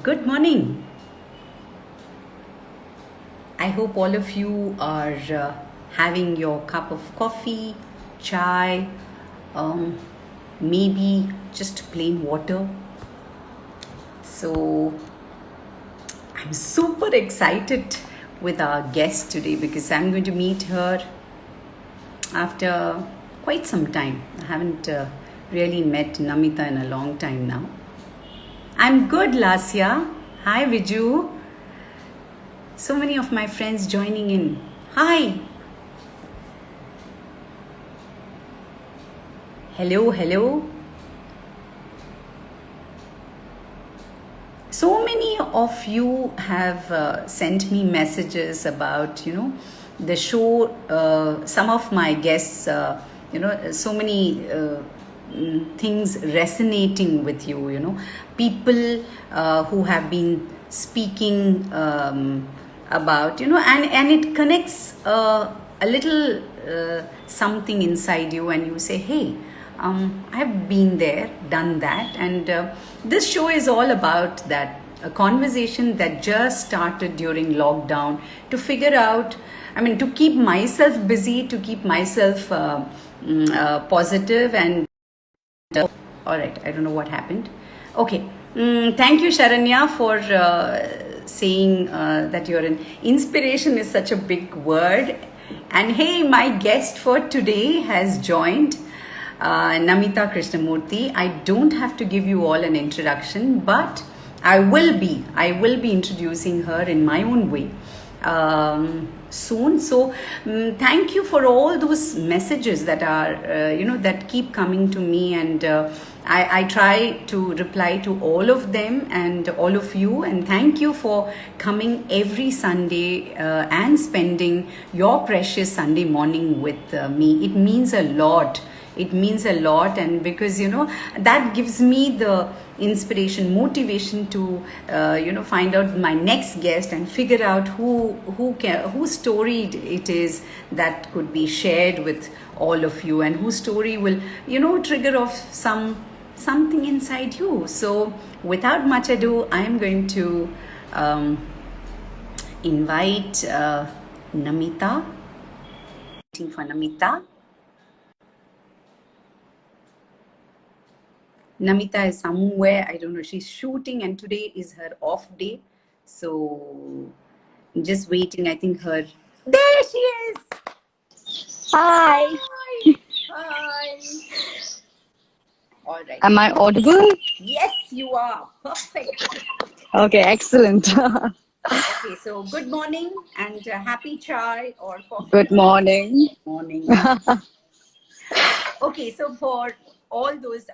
Good morning. I hope all of you are having your cup of coffee, chai, um, maybe just plain water. So, I'm super excited with our guest today because I'm going to meet her after quite some time. I haven't really met Namita in a long time now. I'm good, Lasya. Hi, Viju. So many of my friends joining in. Hi. Hello, hello. So many of you have sent me messages about, the show. Some of my guests, so many things resonating with you, people who have been speaking about, and it connects a little something inside you, and you say, hey, I've been there, done that, and this show is all about that. A conversation that just started during lockdown to figure out, to keep myself busy, to keep myself positive, and all right, I don't know what happened. Okay. Thank you, Sharanya, for saying that you're an inspiration is such a big word. And hey, my guest for today has joined, Namita Krishnamurthy. I don't have to give you all an introduction, but I will be. I will be introducing her in my own way soon. So thank you for all those messages that are that keep coming to me, and I try to reply to all of them and all of you, and thank you for coming every Sunday and spending your precious Sunday morning with me. It means a lot. It means a lot, and because that gives me the inspiration, motivation to find out my next guest and figure out whose story it is that could be shared with all of you, and whose story will trigger off something inside you. So without much ado, I am going to invite Namita. Waiting for Namita. Namita is somewhere, I don't know, she's shooting, and today is her off day. So I'm just waiting. I think there she is. Hi. Hi. Hi. All right. Am I audible? Yes, you are. Perfect. Okay, excellent. Okay, so good morning and happy chai or coffee. Good morning. Morning. Okay, so for all those,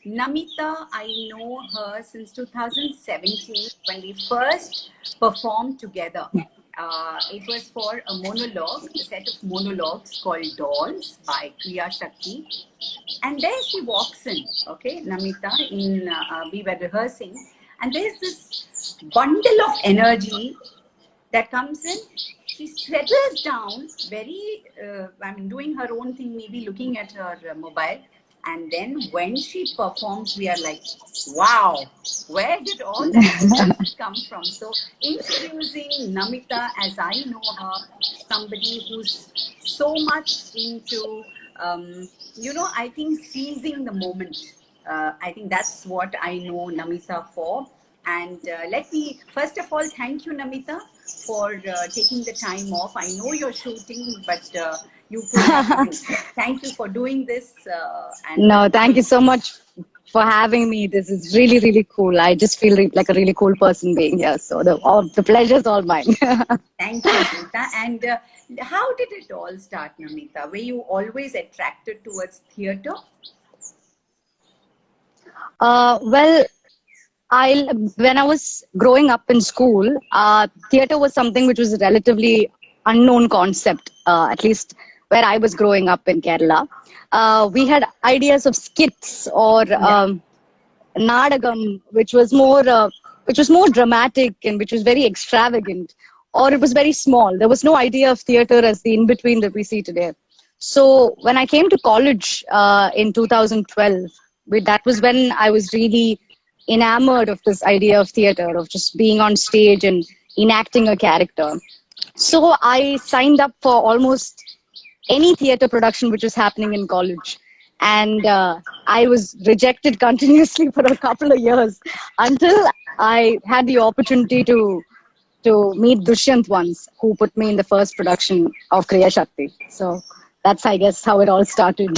Namita, I know her since 2017 when we first performed together. It was for a monologue, a set of monologues called Dolls by Kriya Shakti. And there she walks in, okay, Namita, we were rehearsing, and there's this bundle of energy that comes in. She settles down very, doing her own thing, maybe looking at her mobile. And then when she performs, we are like, wow, where did all that energy come from? So, introducing Namita as I know her, somebody who's so much into, I think seizing the moment. I think that's what I know Namita for. And let me, first of all, thank you, Namita, for taking the time off. I know you're shooting, but you could have, thank you for doing this. And No, thank you so much for having me. This is really, really cool. I just feel like a really cool person being here. So the pleasure's all mine. thank you, Namita. And how did it all start, Namita? Were you always attracted towards theater? Well, when I was growing up in school, theater was something which was a relatively unknown concept, at least where I was growing up in Kerala. We had ideas of skits or Yeah. nadagam, which was more dramatic and which was very extravagant, or it was very small. There was no idea of theater as the in between that we see today. So when I came to college in 2012, that was when I was really enamored of this idea of theater, of just being on stage and enacting a character. So I signed up for almost any theater production which was happening in college. And I was rejected continuously for a couple of years until I had the opportunity to meet Dushyant once, who put me in the first production of Kriya Shakti. So that's, I guess, how it all started.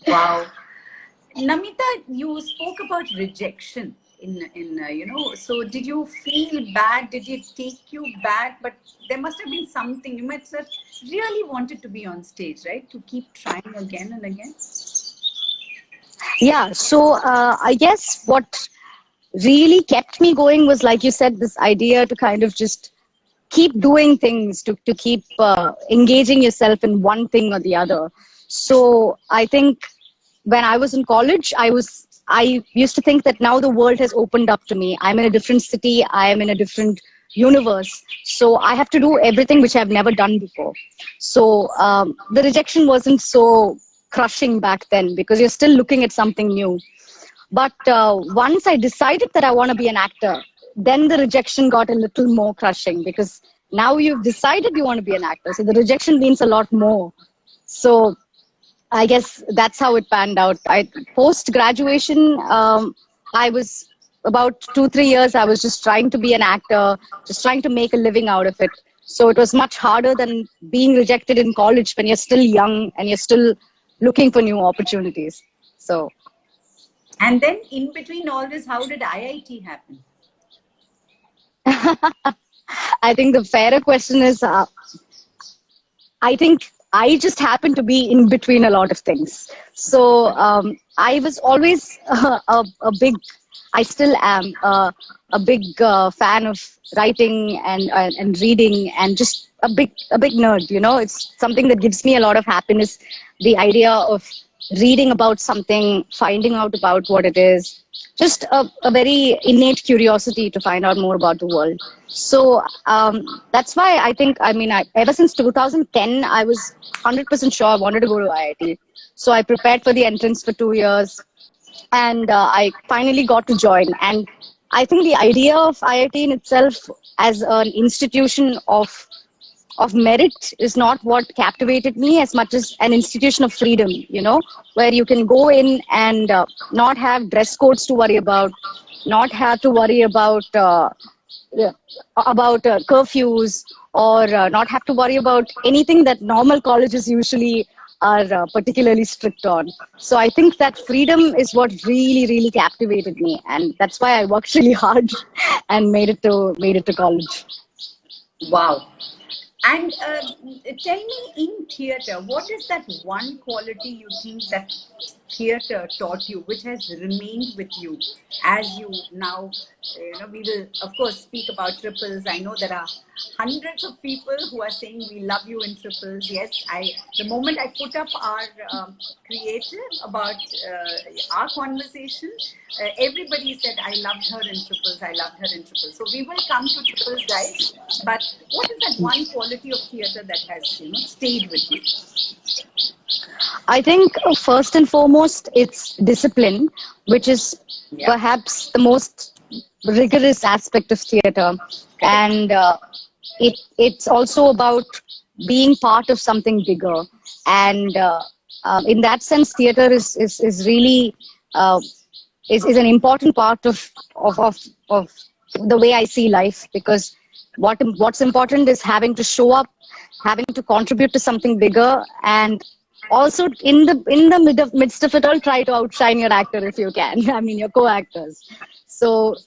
Wow. Namita, you spoke about rejection so did you feel bad? Did it take you back? But there must have been something. You might have really wanted to be on stage, right? To keep trying again and again. Yeah, so I guess what really kept me going was, like you said, this idea to kind of just keep doing things, to keep engaging yourself in one thing or the other. So I think when I was in college, I used to think that now the world has opened up to me. I'm in a different city. I am in a different universe. So I have to do everything which I've never done before. So the rejection wasn't so crushing back then because you're still looking at something new. But once I decided that I want to be an actor, then the rejection got a little more crushing because now you've decided you want to be an actor. So the rejection means a lot more. So I guess that's how it panned out. Post graduation, I was about 2-3 years. I was just trying to be an actor, just trying to make a living out of it. So it was much harder than being rejected in college when you're still young and you're still looking for new opportunities. So. And then in between all this, how did IIT happen? I think the fairer question is, I think I just happened to be in between a lot of things. So I was always a big, I still am a big fan of writing and reading and just a big nerd. You know, it's something that gives me a lot of happiness. The idea of reading about something, finding out about what it is, just a very innate curiosity to find out more about the world. So that's why I think, ever since 2010, I was 100% sure I wanted to go to IIT. So I prepared for the entrance for 2 years and I finally got to join. And I think the idea of IIT in itself as an institution of merit is not what captivated me as much as an institution of freedom, you know, where you can go in and not have dress codes to worry about, not have to worry about curfews or not have to worry about anything that normal colleges usually are particularly strict on. So I think that freedom is what really, really captivated me. And that's why I worked really hard and made it to college. Wow. And tell me, in theatre, what is that one quality you think that theatre taught you, which has remained with you as you now, we will, of course, speak about triples. I know there are hundreds of people who are saying we love you in triples. Yes, the moment I put up our creative about our conversation, everybody said, I loved her in triples, I loved her in triples. So we will come to triples, guys. But what is that one quality of theatre that has, stayed with you? I think first and foremost, it's discipline, which is perhaps the most rigorous aspect of theatre. And it's also about being part of something bigger. And in that sense, theatre is really is an important part of the way I see life, because what's important is having to show up, having to contribute to something bigger, and also in the midst of it all, try to outshine your actor if you can. I mean, your co-actors. So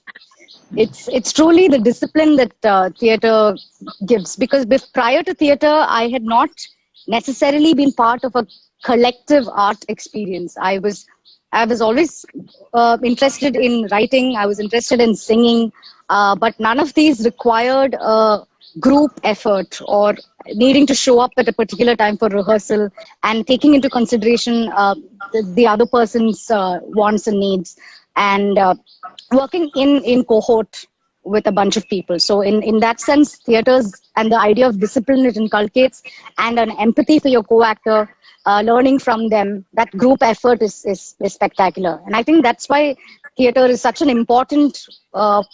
it's truly the discipline that theatre gives, because prior to theatre, I had not necessarily been part of a collective art experience. I was always interested in writing. I was interested in singing, but none of these required a group effort or needing to show up at a particular time for rehearsal and taking into consideration the other person's wants and needs, and working in cohort with a bunch of people. So in that sense, theatres and the idea of discipline it inculcates, and an empathy for your co-actor, learning from them, that group effort is spectacular. And I think that's why theater is such an important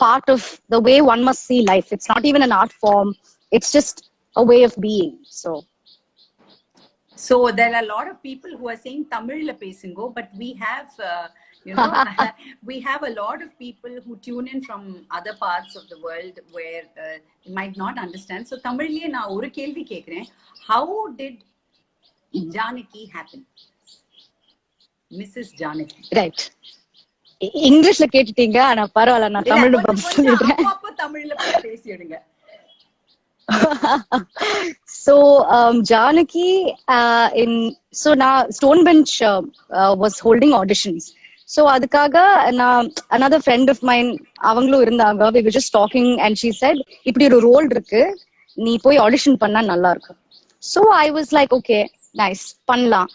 part of the way one must see life. It's not even an art form, it's just a way of being. So there are a lot of people who are saying Tamil la pesungo, but we have we have a lot of people who tune in from other parts of the world where they might not understand. So Tamil liye na oru kelvi kekren, how did Janaki happen? Mrs. Janaki. Right. இங்கிலீஷ்ல கேட்டுட்டீங்க, ஆனா பரவாயில்ல, நான் தமிழ்ல பதில் சொல்லிடுறேன். அப்பப்ப தமிழ்ல பேசிடுங்க. So Janaki so na Stonebench was holding auditions. So அதுக்காக நான் another friend of mine அவங்களும் இருந்தாங்க. We were just talking and she said இப்படி ஒரு ரோல் இருக்கு, நீ போய் ஆடிஷன் பண்ணா நல்லா இருக்கும். So I was like okay nice பண்ணலாம்.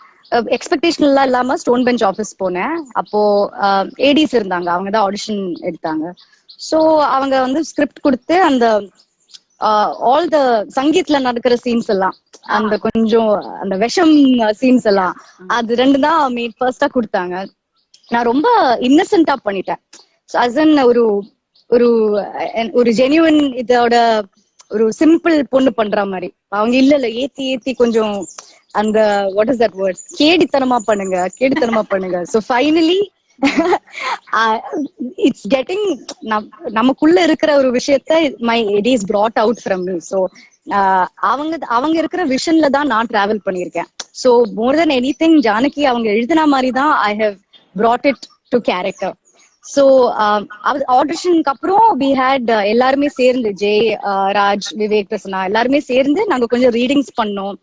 எக்ஸ்பெக்டேஷன் எல்லாம் இல்லாம ஸ்டோன் பெஞ்ச் ஆஃபீஸ் போனேன். அப்போ ஏடிஸ் இருந்தாங்க, அவங்க தான் ஆடிஷன் எடுத்தாங்க. ஸோ அவங்க வந்து ஸ்கிரிப்ட் கொடுத்து அந்த ஆல் த சங்கீத்ல நடக்கிற சீன்ஸ் எல்லாம், அந்த கொஞ்சம் அந்த விஷம் சீன்ஸ் எல்லாம், அது ரெண்டு தான் ஃபர்ஸ்டா கொடுத்தாங்க. நான் ரொம்ப இன்னசென்டா பண்ணிட்டேன். ஒரு ஒரு ஒரு ஜென்யூன் இதோட ஒரு சிம்பிள் பொண்ணு பண்ற மாதிரி. அவங்க இல்ல ஏத்தி ஏத்தி கொஞ்சம் அந்த வாட் இஸ் தட் வேர்ட், கேடித்தனமா பண்ணுங்க. ஸோ ஃபைனலி இட்ஸ் கெட்டிங், நமக்குள்ள இருக்கிற ஒரு விஷயத்த it is brought out from me. So அவங்க இருக்கிற விஷன்ல தான் நான் டிராவல் பண்ணியிருக்கேன். So more then anything Janaki அவங்க எழுதின மாதிரி தான் I have brought it to character. So ஆடிஷனுக்கு அப்புறம் we had எல்லாருமே சேர்ந்து ஜெய், ராஜ், விவேக், பிரசன்னா எல்லாருமே சேர்ந்து நாங்க கொஞ்சம் ரீடிங்ஸ் பண்ணோம்.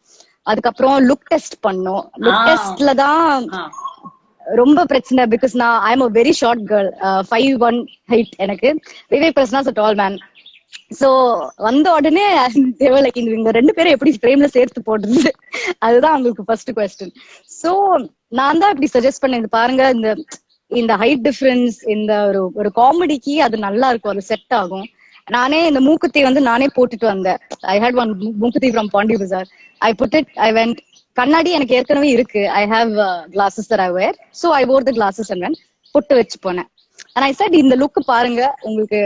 அதுக்கப்புறம் லுக் டெஸ்ட் பண்ணோம். லுக் டெஸ்ட்ல தான் ரொம்ப பிரச்சனை. பிகாஸ் நான் I am a very short girl, 5'1" height எனக்கு. Vivek Prasanna is a tall man. So வந்த உடனே லைக் இவங்க ரெண்டு பேரும் எப்படி ஃப்ரேம்ல சேர்த்து போடுறது, அதுதான் அவங்களுக்கு ஃபர்ஸ்ட் கொஸ்டின். சோ நான் தான் இப்படி சஜஸ்ட் பண்ணேன், இது பாருங்க இந்த ஹைட் டிஃபரன்ஸ் இந்த ஒரு காமெடிக்கு அது நல்லா இருக்கும், அது செட் ஆகும். நானே இந்த மூக்குத்தி வந்து நானே போட்டுட்டு வந்தேன். ஐ ஹேட் ஒன் மூக்குத்தி from Pondy Bazaar. I put it, I went. கண்ணாடி எனக்கு ஏற்கனவே இருக்கு, I have glasses that I wear. So I wore the glasses and when put வச்சு போனேன். And I said இந்த லுக் பாருங்க, உங்களுக்கு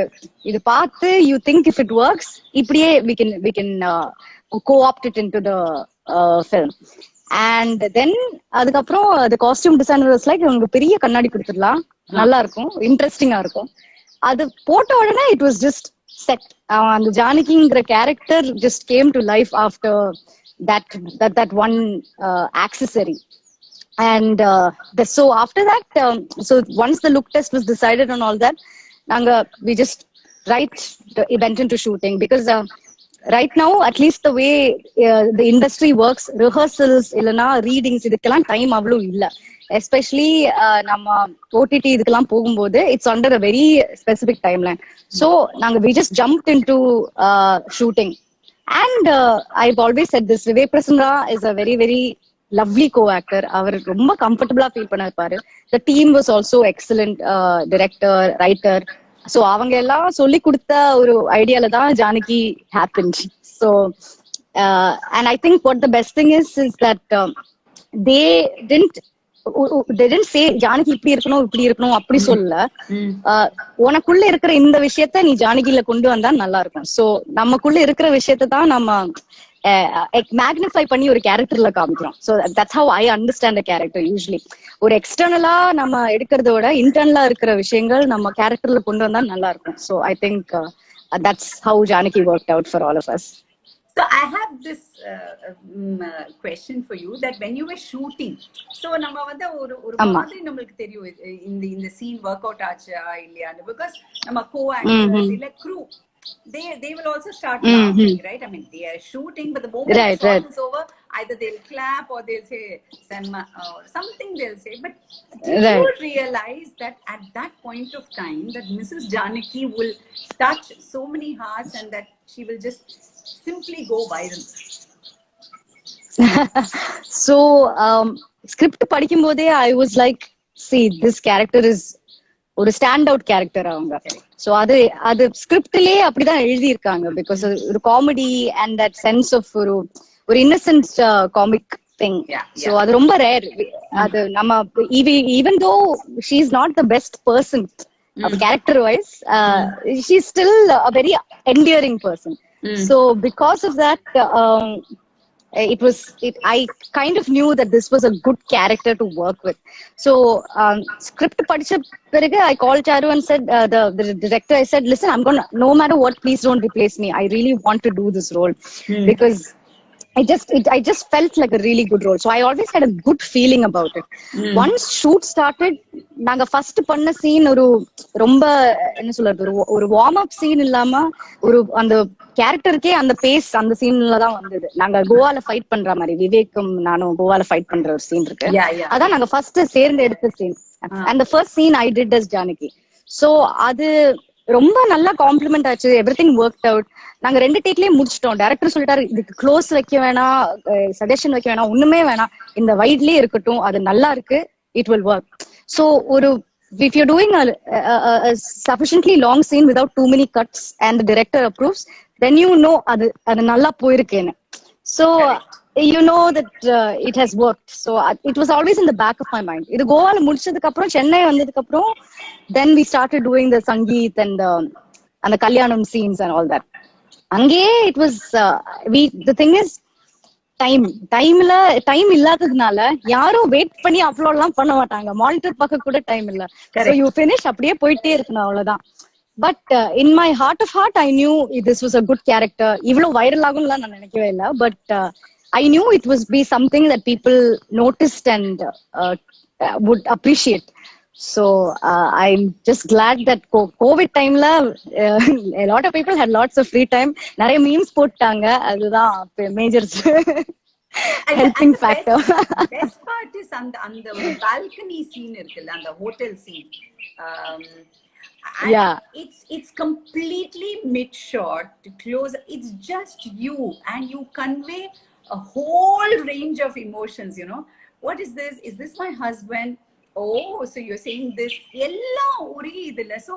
இது பார்த்து you think if it works, இப்படியே we can co-opt it into the film. And then அதுக்கப்புறம் the costume designer was like உங்களுக்கு பெரிய கண்ணாடி கொடுத்துடலாம், நல்லா இருக்கும், இன்ட்ரெஸ்டிங்கா இருக்கும். அது போட்ட உடனே இட் வாஸ் ஜஸ்ட் செட். அந்த ஜானகிங்கிற character just came to life after that one accessory. And so after that, so once the look test was decided on all that, we just went into shooting. Because right now, at least the way the industry works, rehearsals illana readings idukkeல்லாம் time avlo illa. Especially நம்ம OTT இதுக்கெல்லாம் போகும்போது it's under a very specific timeline. So we just jumped into shooting. And I've always said this, Vivek Prasanna is a very very lovely co-actor. அவர் ரொம்ப கம்ஃபர்டபுளா feel பண்ணிருப்பாரு. The team was also excellent, director, writer. So அவங்க எல்லாம் சொல்லி கொடுத்த ஒரு ஐடியால தான் Janaki happened. So and I think what the best thing is that they didn't say Janaki இப்படி இருக்கணும் அப்படி சொல்லல. உனக்குள்ள இருக்கிற இந்த விஷயத்த நீ ஜானகில கொண்டு வந்தா நல்லா இருக்கும். சோ நமக்குள்ள இருக்கிற விஷயத்த தான் நம்ம மேக்னிஃபை பண்ணி ஒரு கேரக்டர்ல காமிக்கிறோம். So that's how I understand the character. Usually ஒரு எக்ஸ்டர்னலா நம்ம எடுக்கிறத விட இன்டர்னலா இருக்கிற விஷயங்கள் நம்ம கேரக்டர்ல கொண்டு வந்தா நல்லா இருக்கும். So I think that's how Janaki worked out for all of us. So I have this question for you, that when you were shooting, so நம்ம வந்து ஒரு மாதிரி நமக்கு தெரியும் இந்த scene work out ஆச்சா இல்லையான்னு, because நம்ம co-actors இல்ல crew, they will also start laughing, right? I mean, they are shooting, but the moment the shot is over, either they'll clap or they'll say Sanma or something they'll say. But did you realize that at that point of time that Mrs. Janaki will touch so many hearts and that she will just simply go viral? So script படிக்கும் போதே I was like, see, this character is ஒரு stand out character அவங்க. So அது ஸ்கிரிப்ட்லயே அப்படிதான் எழுதியிருக்காங்க. Because ஒரு comedy and that sense of ஒரு innocent comic thing. Yeah, So yeah. அது ரொம்ப rare. அது நம்ம even though she's not the best person character wise, she's still a very endearing person. So because of that, I kind of knew that this was a good character to work with. So script படிச்ச பிறகு I called Charu and said, the director, I said, listen, I'm gonna, no matter what, please don't replace me. I really want to do this role because I just felt like a really good role. So I always had a good feeling about it. Once shoot started, நாங்க first பண்ண scene ஒரு ரொம்ப என்ன சொல்றது, ஒரு warm up scene இல்லாம ஒரு அந்த கேரக்டருக்கே அந்த பேஸ் அந்த சீன்ல தான் வந்தது. நாங்க கோவால ஃபைட் பண்ற மாதிரி, விவேக்கும் நானும் கோவால ஃபைட் பண்ற ஒரு சீன் இருக்கு. அதான் நாங்க ஃபர்ஸ்ட் சேர்ந்து எடுத்த scene. And the first scene I did as Janaki. So அது ரொம்ப நல்லா காம்ப்ளிமெண்ட் ஆச்சு. Everything worked out. நாங்க 2 டேக்லயே முடிச்சிட்டோம். டைரக்டர் சொல்லிட்டாரு, இதுக்கு க்ளோஸ் வைக்க வேணாம், சஜஷன் வைக்க வேணாம், ஒண்ணுமே வேணாம், இந்த வைட்லயே இருக்கட்டும், அது நல்லா இருக்கு, it will work. So ஒரு if you're doing a sufficiently long scene without too many cuts and the director approves, then you know அது நல்லா போயிருக்குன்னு. So you know that it has worked. So it was always in the back of my mind. இது கோவால முடிச்சதுக்கு அப்புறம், சென்னை வந்ததுக்கு அப்புறம், then we started doing the sangeet and the kalyanam scenes and all that. அங்கே it was the thing is time இல்லாததுனால யாரும் wait பண்ணி அப்லோட் எல்லாம் பண்ண மாட்டாங்க. மானிட்டர் பார்க்க கூட டைம் இல்ல. So you finish, அப்படியே போயிட்டே இருக்கணும், அவ்வளவுதான். But in my heart of heart I knew this was a good character. இவ்வளவு வைரல் ஆகும்லாம் நான் நினைக்கவே இல்லை. பட் I knew it was be something that people noticed and would appreciate. So I'm just glad that COVID time la a lot of people had lots of free time. Nare memes போட்டாங்க. அதுதான் major helping factor. Best part is அந்த balcony scene இருக்குல்ல, அந்த hotel scene. Yeah, it's completely mid shot to close. It's just you, and you convey a whole range of emotions. You know, what is this? Is this my husband? Oh, so you're saying this? எல்லாம் ஒரே இதுல. So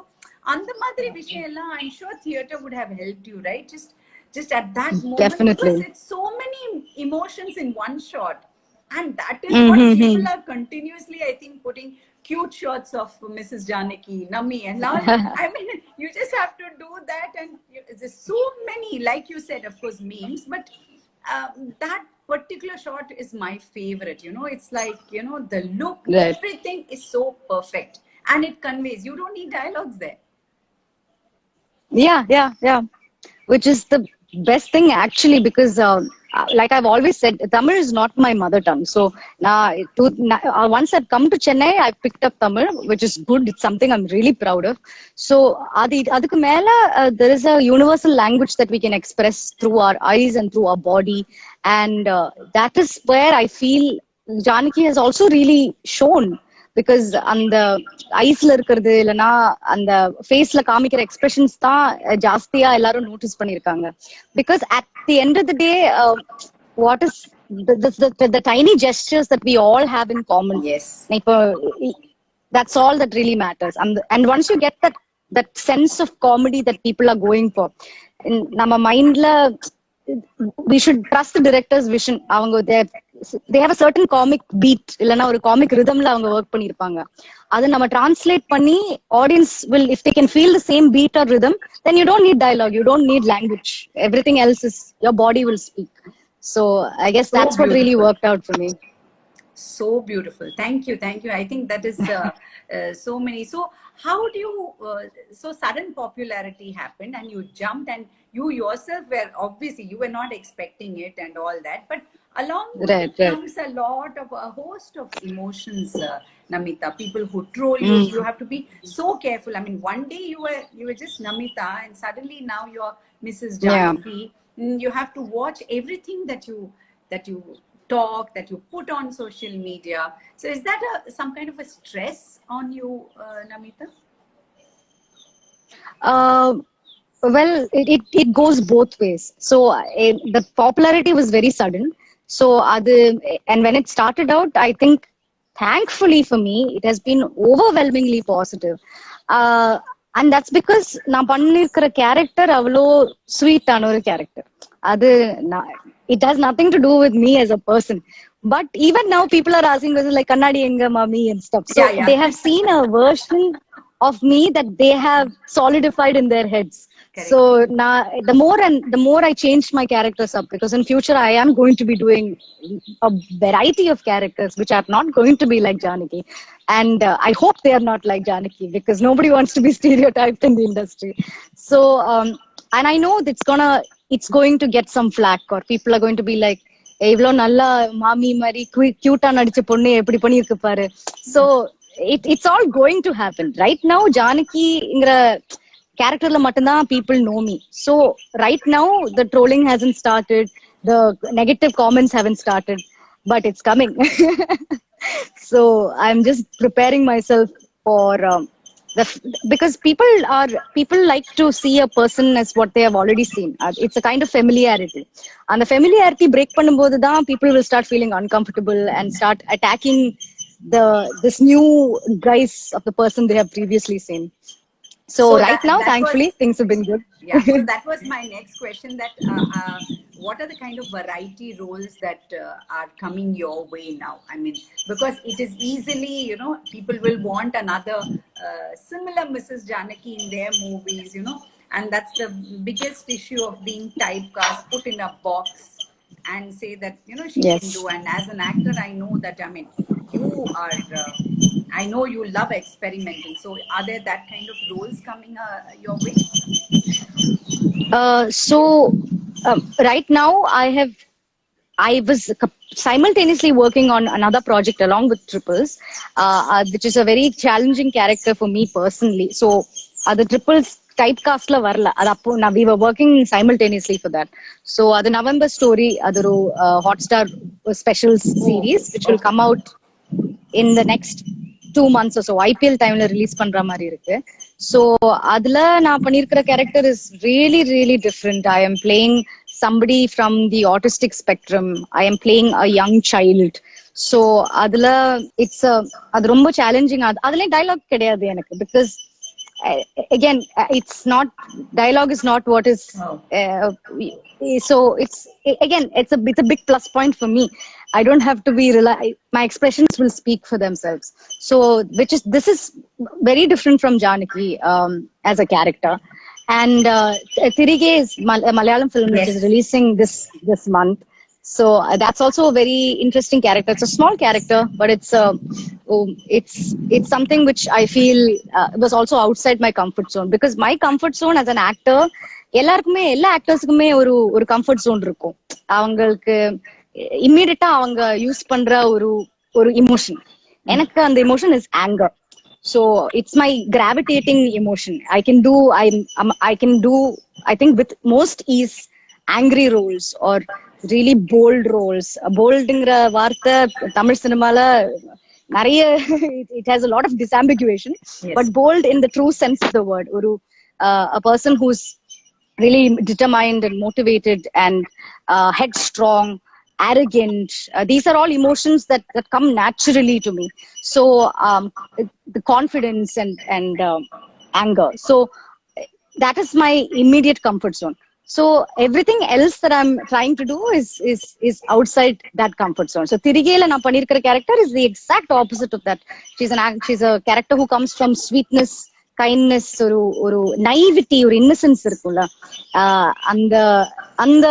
அந்த மாதிரி விஷயம் எல்லாம் I'm sure theater would have helped you, right? Just at that moment. Definitely. Because it's so many emotions in one shot. And that is what people are continuously, I think, putting cute shots of Mrs. Janaki, Nami and all. I mean, you just have to do that. And there's so many, like you said, of course, memes. But that particular shot is my favorite. You know, it's like, you know, the look, right, everything is so perfect. And it conveys. You don't need dialogues there. Yeah. Which is the best thing actually, because like I've always said, Tamil is not my mother tongue. So once I've come to Chennai, I picked up Tamil, which is good. It's something I'm really proud of. So adukku mela there is a universal language that we can express through our eyes and through our body, and that is where I feel Janaki has also really shown. Because அந்த ஐஸ்ல இருக்கிறது இல்லைன்னா அந்த ஃபேஸ்ல காமிக்கிற expressions தான் ஜாஸ்தியா எல்லாரும் notice பண்ணிருக்காங்க. Because at the end of the day what is the tiny gestures that we all have in common. Yes. That's all that really matters. And once you get that sense of comedy that people are going for, நம்ம மைண்ட்ல we should trust the director's vision. அவங்க they have a certain comic beat, இல்லனா ஒரு comic rhythmல அவங்க work பண்ணிருப்பாங்க. அது நம்ம translate பண்ணி audience will, if they can feel the same beat or rhythm, then you don't need dialogue, you don't need language. Everything else is, your body will speak. So I guess that's what really worked out for me. So beautiful. Thank you. I think that is so many. So how do you, so sudden popularity happened and you jumped, and you yourself were, obviously you were not expecting it and all that, but along with it comes a lot of, a host of emotions, Namita. People who troll you, you have to be so careful. I mean, one day you were just Namita, and suddenly now you're Mrs. Janaki. You have to watch everything that you talk, that you put on social media. So is that some kind of a stress on you, Namita? Well, it goes both ways. So the popularity was very sudden. So and when it started out, I think thankfully for me, it has been overwhelmingly positive. And that's because நான் பண்ணிருக்கிற character அவ்வளோ ஸ்வீட்டான ஒரு character. அது it has nothing to do with me as a person. But even now, people are asking questions like "Kannadi enga mami" and stuff. So Yeah, they yeah. have seen a version of me that they have solidified in their heads. So Correct. now, the more I changed my characters up, because in future I am going to be doing a variety of characters which are not going to be like Janaki, and I hope they are not like Janaki, because nobody wants to be stereotyped in the industry. So and I know it's going to get some flack, or people are going to be like, இவ்வளோ நல்லா மாமி மாதிரி கியூட்டா நடிச்ச பொண்ணு எப்படி பண்ணிருக்கு பாரு. So it's all going to happen. Right now ஜானகிங்கிற கேரக்டர்ல மட்டும்தான் people know me. So right now the trolling hasn't started, the negative comments haven't started, but it's coming. So I'm just preparing myself for because people like to see a person as what they have already seen. It's a kind of familiarity, and the familiarity break பண்ணும்போது தான் people will start feeling uncomfortable and start attacking this new guise of the person they have previously seen. So So right now, that was, thankfully, things have been good. yeah. So that was my next question. That what are the kind of variety roles that are coming your way now? I mean, because it is easily, people will want another similar Mrs. Janaki in their movies, and that's the biggest issue of being typecast, put in a box, and say that she can Yes. do. And as an actor, I know that, I mean, you are I know you love experimenting. So are there that kind of roles coming your way? So right now I was simultaneously working on another project along with Triples, which is a very challenging character for me personally. So the Triples typecastla varla. We were working simultaneously for that. So the November story, the Hotstar special series, which will Okay. come out in the next 2 months or so. IPL timeல release பண்ற மாதிரி இருக்கு. So அதுல நான் பண்ணிருக்கிற character is really really different. I am playing somebody from the autistic spectrum. I am playing a young child. So அதுல அது ரொம்ப challenging. அதுல dialogue கிடையாது எனக்கு, because again it's not, dialogue is not what is so it's a big plus point for me. I don't have to be my expressions will speak for themselves. So this is very different from Janaki as a character. And Tirige is Malayalam film which is Yes. releasing this month. So that's also a very interesting character. It's a small character, but it's something which I feel was also outside my comfort zone, because my comfort zone as an actor, எல்லா ஆக்டர்ஸுக்குமே ஒரு ஒரு comfort zone இருக்கும். அவங்களுக்கு இம்மீடியட்டா அவங்க use பண்ற ஒரு ஒரு emotion. எனக்கு அந்த emotion is anger. So it's my gravitating emotion. I can do, I think, with most ease angry roles or really bold roles. Boldங்கிற வார்த்தை தமிழ் சினிமால நிறைய it has a lot of disambiguation. Yes. But bold in the true sense of the word, ஒரு a person who's really determined and motivated and headstrong, arrogant. These are all emotions that come naturally to me. So the confidence and anger. So that is my immediate comfort zone. So everything else that I'm trying to do is outside that comfort zone. So Tirigela na panirkara character is the exact opposite of that. She's a character who comes from sweetness, kindness, ஒரு naivety, ஒரு innocence இருக்குல்ல, அந்த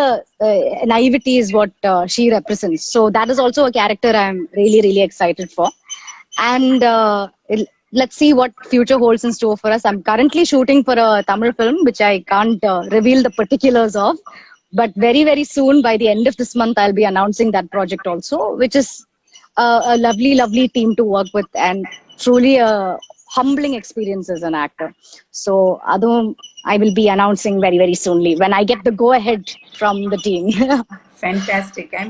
naivety is what she represents. So that is also a character I'm really really excited for. And let's see what future holds in store for us. I'm currently shooting for a Tamil film which I can't reveal the particulars of, but very very soon, by the end of this month, I'll be announcing that project also, which is a lovely team to work with, and truly a humbling experience as an actor. So adum I will be announcing very very soonly when I get the go ahead from the team. Fantastic. I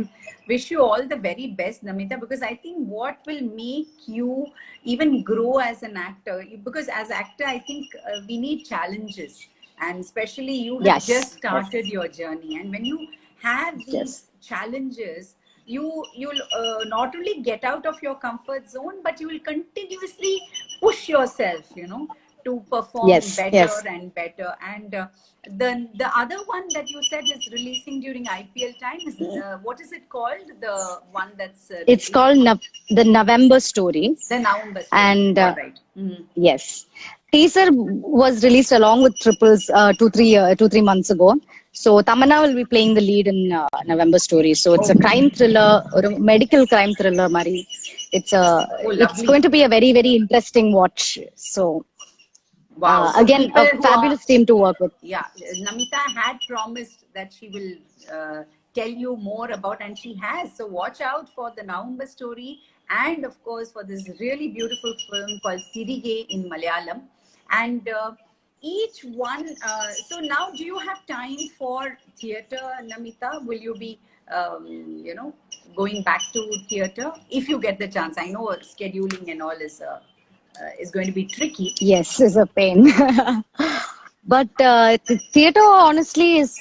wish you all the very best, Namita, because I think what will make you even grow as an actor, because as actor, I think we need challenges, and especially you have Yes. just started your journey, and when you have these Yes. challenges, you'll not only get out of your comfort zone, but you will continuously push yourself, to perform Yes, better yes. and better. And the other one that you said is releasing during IPL time is what is it called? The one that's It's called the November Story. the November Story. And All right. yes, teaser was released along with Triples 2 3 months ago. So Tamanna will be playing the lead in November Story. So it's a crime thriller or a medical crime thriller, Mari. It's lovely. going to be a very very interesting watch. So Wow. So again, a people who fabulous team to work with. Yeah, Namita had promised that she will tell you more about, and she has. So watch out for the November Story, and of course for this really beautiful film called Tirige in Malayalam. And each one. So now, do you have time for theatre, Namita? Will you be, going back to theatre if you get the chance? I know scheduling and all is going to be tricky. Yes, is a pain. But theater, honestly, is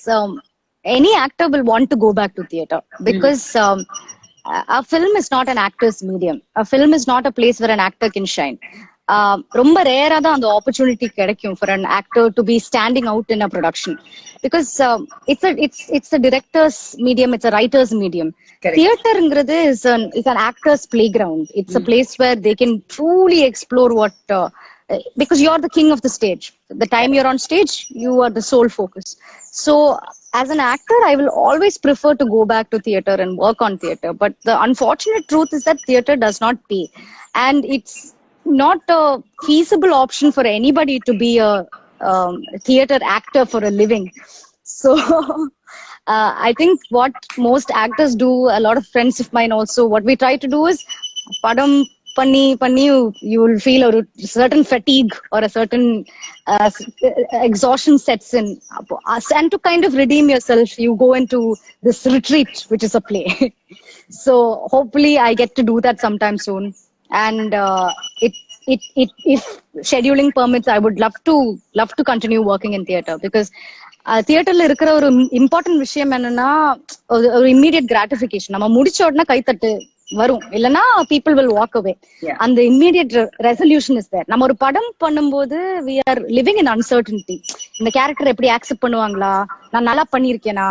any actor will want to go back to theater because a film is not an actor's medium. A film is not a place where an actor can shine. ரொம்ப ரேரா தான் அந்த opportunity கிடைக்கும் for an actor to be standing out in a production because it's a director's medium, it's a writer's medium. Correct. Theaterங்கிறது is an actor's playground. It's a place where they can truly explore what because you're the king of the stage. The time you're on stage, you are the sole focus. So as an actor, I will always prefer to go back to theater and work on theater. But the unfortunate truth is that theater does not pay, and it's not a feasible option for anybody to be a theater actor for a living. So I think what most actors do, a lot of friends of mine also, what we try to do is padam panni you will feel a certain fatigue or a certain exhaustion sets in, and to kind of redeem yourself you go into this retreat which is a play. So hopefully I get to do that sometime soon, and if scheduling permits, I would love to continue working in theater because தியேட்டர்ல இருக்கிற ஒரு important விஷயம் என்னன்னா ஒரு immediate gratification. நம்ம முடிச்ச உடனே கைத்தட்டு வரும், இல்லைன்னா பீப்புள் வில் வாக் அவே. அந்த இம்மீடியட் ரெசல்யூஷன் இஸ் தேர். நம்ம ஒரு படம் பண்ணும்போது we are living in uncertainty. இந்த கேரக்டர் எப்படி ஆக்செப்ட் பண்ணுவாங்களா, நான் நல்லா பண்ணிருக்கேனா,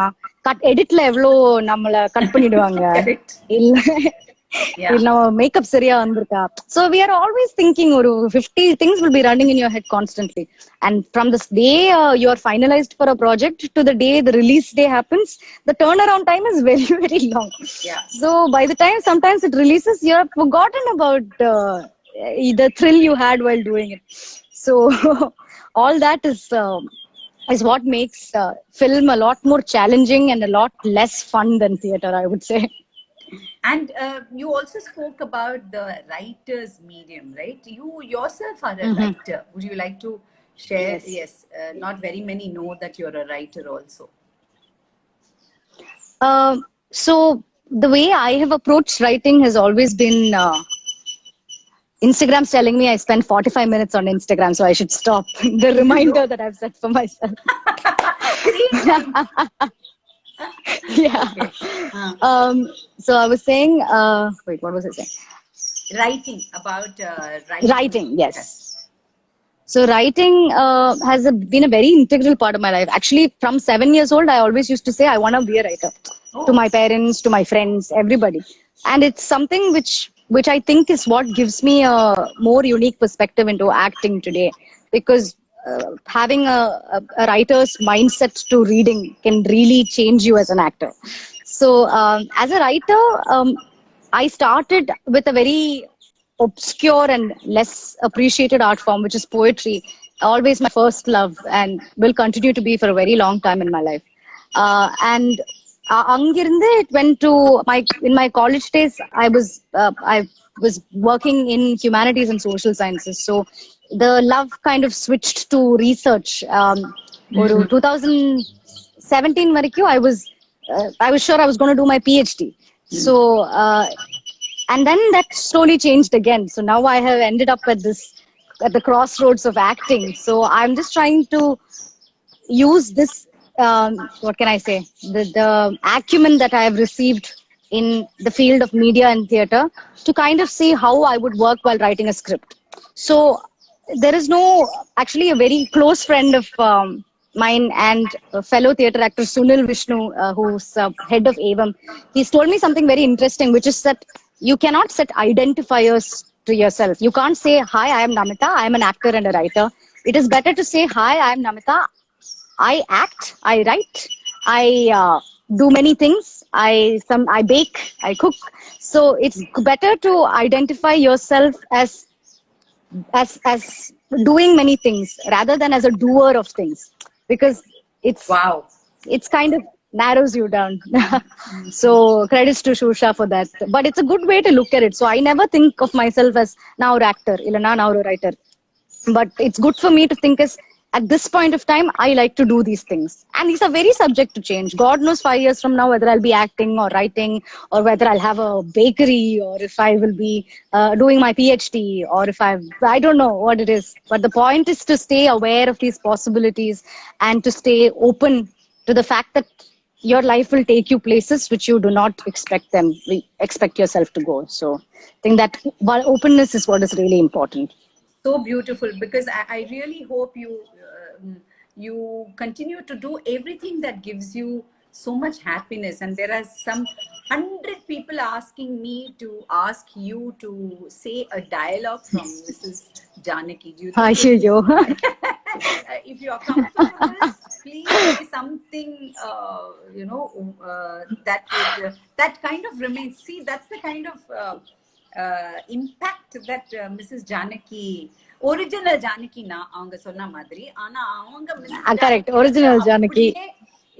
எடிட்ல எவ்வளோ நம்மள கட் பண்ணிடுவாங்க, இல்ல மேக்கப் சரியா வந்திருக்கா. So we are always thinking ஒரு 50 things will be running in your head constantly, and from this day you are finalized for a project to the day the release day happens, the turnaround time is very very long. So by the time sometimes it releases, you have forgotten about the thrill you had while doing it. So all that is what makes film a lot more challenging and a lot less fun than theater, I would say. And you also spoke about the writer's medium, right? You yourself are a writer. Would you like to share? Yes. Not very many know that you're a writer also. So the way I have approached writing has always been Instagram's telling me I spend 45 minutes on Instagram, so I should stop. The reminder that I've set for myself. Yeah. Okay. So I was saying, wait, what was I saying? Writing, about writing. Yes. So writing has been a very integral part of my life. Actually, from 7 years old, I always used to say I want to be a writer. To my parents, to my friends, everybody. And it's something which I think is what gives me a more unique perspective into acting today, because having a writer's mindset to reading can really change you as an actor. So as a writer, I started with a very obscure and less appreciated art form, which is poetry. Always my first love, and will continue to be for a very long time in my life. And angirinde it went to in my college days. I was working in humanities and social sciences, so the love kind of switched to research. 2017 varaikku I was sure I was going to do my PhD. So and then that slowly changed again. So now I have ended up at the crossroads of acting. So I'm just trying to use this what can I say, the acumen that I have received in the field of media and theater to kind of see how I would work while writing a script. So there is no, actually a very close friend of mine and a fellow theatre actor Sunil Vishnu, who's head of Avam. He's told me something very interesting, which is that you cannot set identifiers to yourself. You can't say, "Hi, I am Namita. I am an actor and a writer." It is better to say, "Hi, I am Namita. I act, I write, I do many things. I bake, I cook." So it's better to identify yourself as doing many things rather than as a doer of things, because it's Wow. it's kind of narrows you down. So credits to Shusha for that. But it's a good way to look at it. So I never think of myself as now an actor, Ilana now a writer. But it's good for me to think as at this point of time, I like to do these things. And these are very subject to change. God knows 5 years from now whether I'll be acting or writing, or whether I'll have a bakery, or if I will be doing my PhD, or if I don't know what it is. But the point is to stay aware of these possibilities and to stay open to the fact that your life will take you places which you do not expect yourself to go. So I think that openness is what is really important. So beautiful, because I really hope you continue to do everything that gives you so much happiness. And there are some 100 people asking me to ask you to say a dialogue from Mrs. Janaki. Do you think if you are comfortable, please say something, that kind of remains. See, that's the kind of impact that Mrs. Janaki, original Janaki na avanga sonna madri, ana avanga Mrs. Correct, Janaki original Janaki.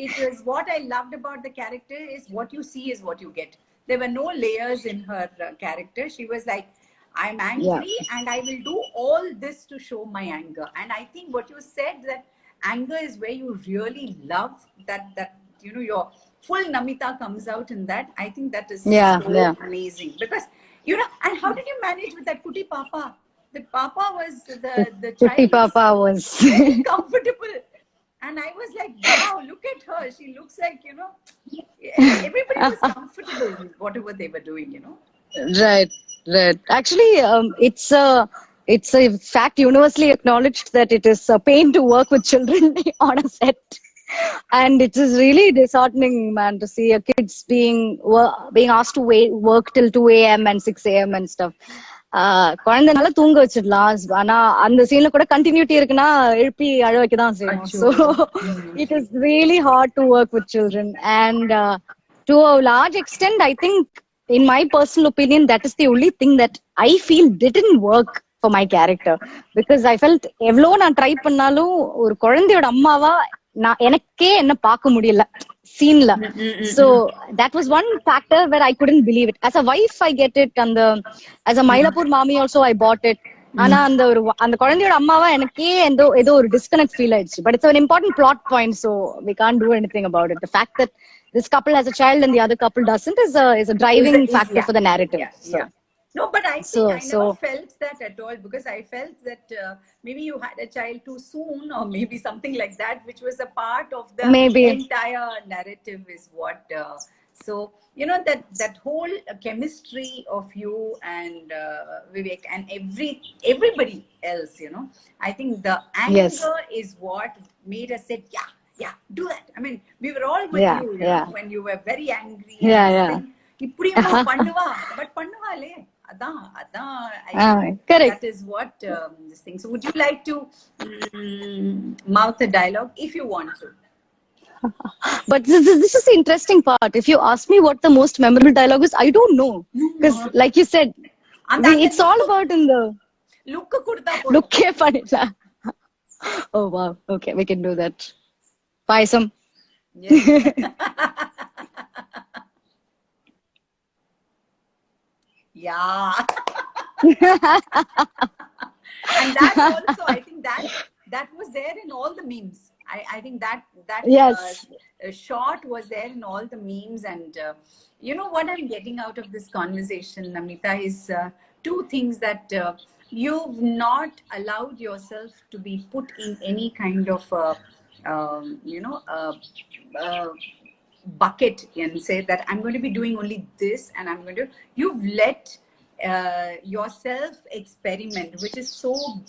It was what I loved about the character is what you see is what you get. There were no layers in her character. She was like, I'm angry and I will do all this to show my anger. And I think what you said, that anger is where you really love that your full Namita comes out in that. I think that is so amazing, because and how did you manage with that Kuti Papa? The Papa was the child. Kuti Papa was very comfortable. And I was like, wow, look at her. She looks like, everybody was comfortable with whatever they were doing, Right. Actually, it's a fact universally acknowledged that it is a pain to work with children on a set. And it is really disheartening, man, to see kids being asked to work till 2 a.m. and 6 a.m. and stuff. குழந்தை நல்லா தூங்க வச்சிடலாம், ஆனா அந்த சீன்ல கூட continuity இருக்குன்னா எழுப்பி அழ வைக்கதான் செய்யும். So it is really hard to work with children, and to a large extent I think, in my personal opinion, that is the only thing that I feel didn't work for my character, because I felt எவ்வளோ நான் try பண்ணாலும் ஒரு குழந்தையோட அம்மாவா எனக்கே என்ன பார்க்க முடியல சீன்ல. So that was one factor where I couldn't believe it. As a wife I get it, and as a Mylapore mommy also I bought it. ஆனா அந்த குழந்தையோட அம்மாவா எனக்கே ஏதோ ஒரு disconnect feel ஆயிடுச்சு. But it's an important plot point, so we can't do anything about it. The fact that this couple has a child and the other couple doesn't is a driving factor for the narrative. No, but I think I never felt that at all, because I felt that maybe you had a child too soon, or maybe something like that, which was a part of the entire narrative is what. So, that whole chemistry of you and Vivek and everybody else, I think the anger is what made us say, yeah, do that. I mean, we were all with you, when you were very angry. But pannuvale. Correct. That is what this thing. So would you like to mouth a dialogue if you want to? But this is the interesting part. If you ask me what the most memorable dialogue is, I don't know, because like you said, it's all about in the look panilla. Oh wow, okay, we can do that. Paisam. Yes. Yeah. And that also, I think that was there in all the memes. I think that shot was there in all the memes. And what I'm getting out of this conversation, Namita, is two things: that you've not allowed yourself to be put in any kind of bucket and say that I'm going to be doing only this, and you've let yourself experiment, which is so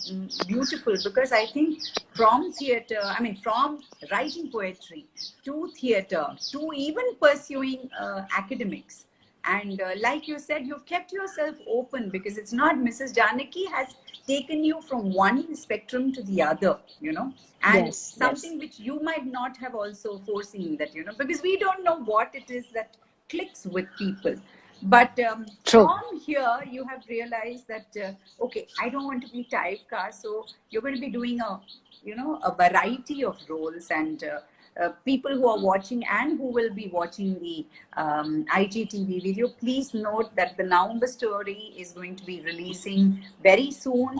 beautiful, because I think from theater, I mean, from writing poetry to theater to even pursuing academics. And like you said, you've kept yourself open, because it's not Mrs. Janaki has taken you from one spectrum to the other, you know, and Yes, something yes. which you might not have also foreseen, that, you know, because we don't know what it is that clicks with people. But True. from here, you have realized that, okay, I don't want to be typecast. So you're going to be doing a, you know, a variety of roles, and people who are watching and who will be watching the IGTV video, please note that the November story is going to be releasing very soon,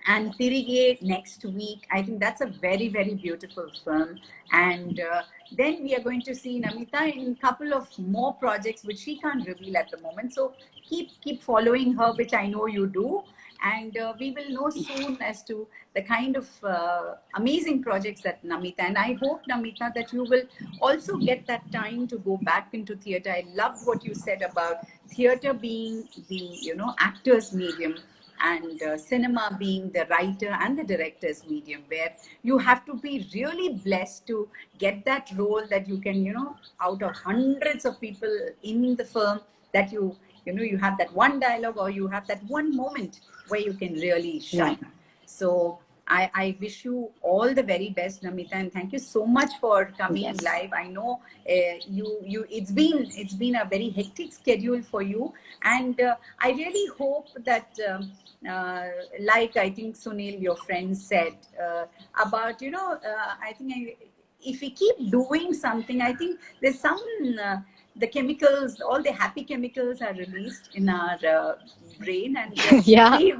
and Tirige next week. I think that's a very, very beautiful film. And then we are going to see Namita in a couple of more projects, which she can't reveal at the moment. So keep following her, which I know you do. And we will know soon as to the kind of amazing projects that Namita. And I hope, Namita, that you will also get that time to go back into theater. I loved what you said about theater being the, you know, actor's medium, and cinema being the writer and the director's medium, where you have to be really blessed to get that role that you can, you know, out of hundreds of people in the film, that you know, you have that one dialogue, or you have that one moment where you can really Yeah. shine. So I wish you all the very best, Namita, and thank you so much for coming Yes. live. I know it's been a very hectic schedule for you, and I really hope that like I think Sunil, your friend, said about, you know, I think if we keep doing something, I think there's some the chemicals, all the happy chemicals are released in our brain, and Yeah. we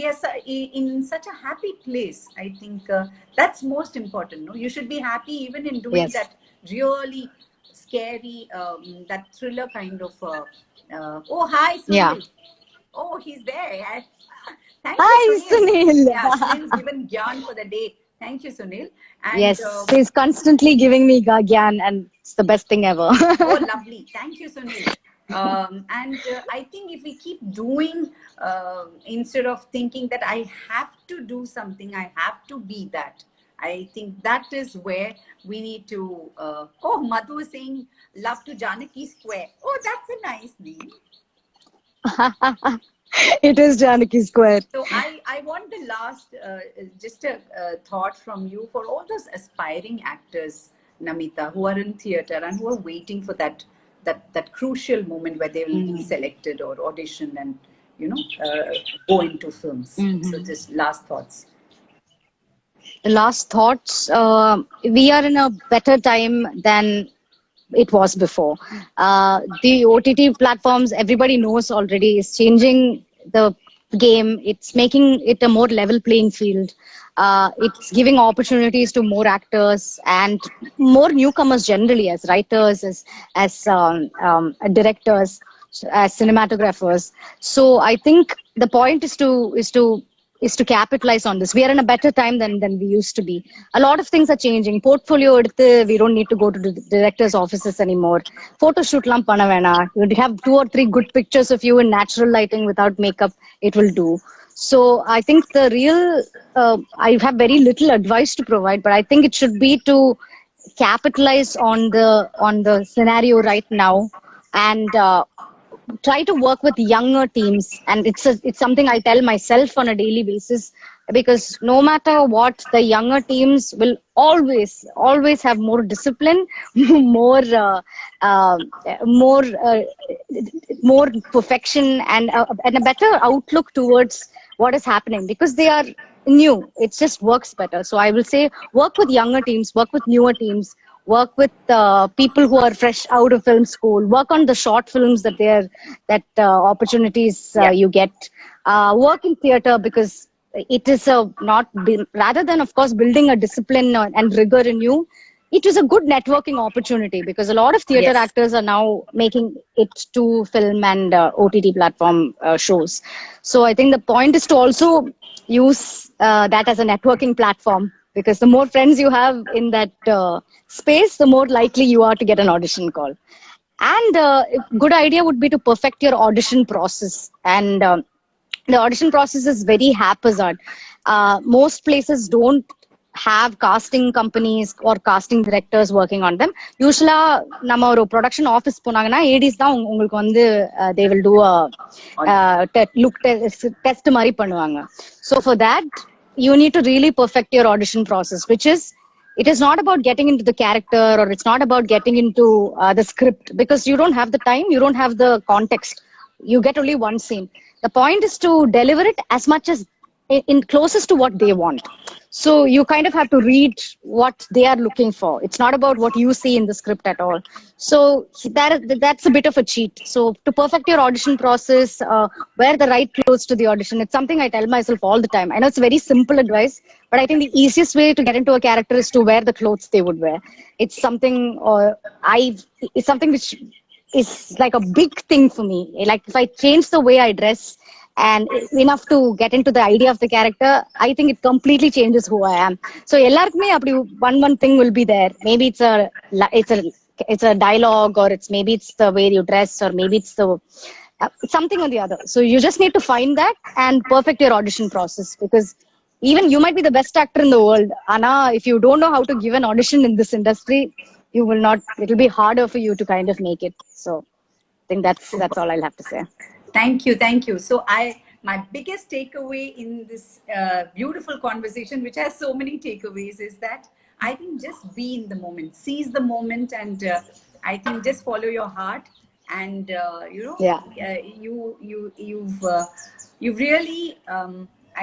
are in such a happy place. I think that's most important. No, you should be happy even in doing Yes. that really scary, that thriller kind of. Oh, hi, Yeah. Sunil. Oh, he's there. Thank you, Hi, Sunil. Sunil. Yeah, Sunil's given Gyan for the day. Thank you, Sunil. And Yes, he's constantly giving me gyan, and it's the best thing ever. oh, lovely. Thank you, Sunil. And I think if we keep doing, instead of thinking that I have to do something, I have to be that. I think that is where we need to. Oh, Madhu is saying, love to Janaki Square. Oh, that's a nice name. It is Janaki Square. So I want the last, just a thought from you for all those aspiring actors, Namita, who are in theater and who are waiting for that crucial moment where they will be selected or audition and, you know, go into films. So just last thoughts. Last thoughts. We are in a better time than it was before. The OTT platforms, everybody knows already, is changing the game. It's making it a more level playing field. It's giving opportunities to more actors and more newcomers generally, as writers, as directors, as cinematographers. So I think the point is to capitalize on this. We are in a better time than we used to be. A lot of things are changing. Portfolio eduthu, we don't need to go to the director's offices anymore. Photo shoot lam panna vena. You have 2 or 3 good pictures of you in natural lighting without makeup, it will do. So I think the real, I have very little advice to provide, but I think it should be to capitalize on the scenario right now, and try to work with younger teams. And it's something I tell myself on a daily basis, because no matter what, the younger teams will always have more discipline, more uh, more uh, more perfection, and a better outlook towards what is happening, because they are new. It just works better. So I will say, work with younger teams, work with newer teams, work with people who are fresh out of film school, work on the short films that opportunities Yeah. you get, work in theater, because it is a not rather than, of course, building a discipline and rigor in you, it is a good networking opportunity, because a lot of theater Yes. actors are now making it to film and OTT platform shows. So I think the point is to also use that as a networking platform, because the more friends you have in that space, the more likely you are to get an audition call. And a good idea would be to perfect your audition process. And the audition process is very haphazard. Most places don't have casting companies or casting directors working on them. Usually, நம்ம ஒரு production office போனாங்கன்னா ADs தான் உங்களுக்கு வந்து they will do a look test மாதிரி பண்ணுவாங்க. So for that, you need to really perfect your audition process, which is it is not about getting into the character, or it's not about getting into the script, because you don't have the time, you don't have the context, you get only one scene. The point is to deliver it as much as in closest to what they want. So you kind of have to read what they are looking for. It's not about what you see in the script at all. So that's a bit of a cheat. So to perfect your audition process, wear the right clothes to the audition. It's something I tell myself all the time. I know it's very simple advice, but I think the easiest way to get into a character is to wear the clothes they would wear. It's something it's something which is like a big thing for me. Like if I change the way I dress and enough to get into the idea of the character, I think it completely changes who I am. So ellarkume appadi one thing will be there. Maybe it's a dialogue, or maybe it's the way you dress, or maybe it's the something or the other. So you just need to find that and perfect your audition process, because even you might be the best actor in the world, Anna, if you don't know how to give an audition in this industry, you will not, it'll be harder for you to kind of make it. So I think that's all I'll have to say. Thank you. So my biggest takeaway in this beautiful conversation, which has so many takeaways, is that I think just be in the moment, seize the moment, and I think just follow your heart. And you've really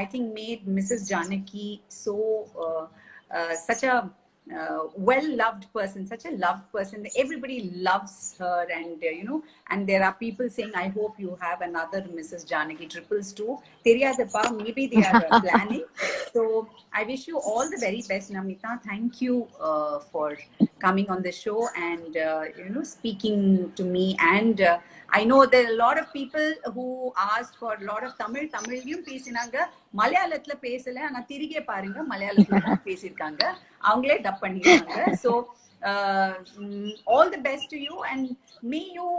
I think made Mrs. Janaki so such a well-loved person, such a loved person. Everybody loves her, and and there are people saying, I hope you have another Mrs. Janaki Triples too. Theriyadappa, maybe they are planning. So I wish you all the very best, Namita. Thank you for coming on the show and speaking to me. And I know there are a lot of people who asked for a lot of Tamil-லையும் பேசினாங்க, மலையாளத்துல பேசல, ஆனா திரிகே பாருங்க மலையாளத்துல தான் பேசிருக்காங்க, அவங்களே dub பண்ணிருக்காங்க. So all the best to you, and may you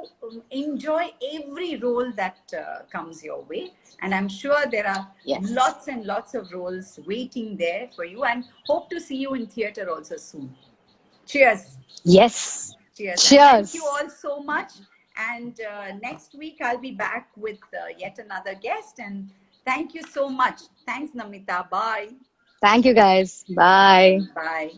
enjoy every role that comes your way. And I'm sure there are lots and lots of roles waiting there for you, and hope to see you in theatre also soon. Cheers. Yes. Cheers. Cheers. Thank you all so much. And next week I'll be back with yet another guest. And thank you so much. Thanks, Namita. Bye. Thank you, guys. Bye. Bye.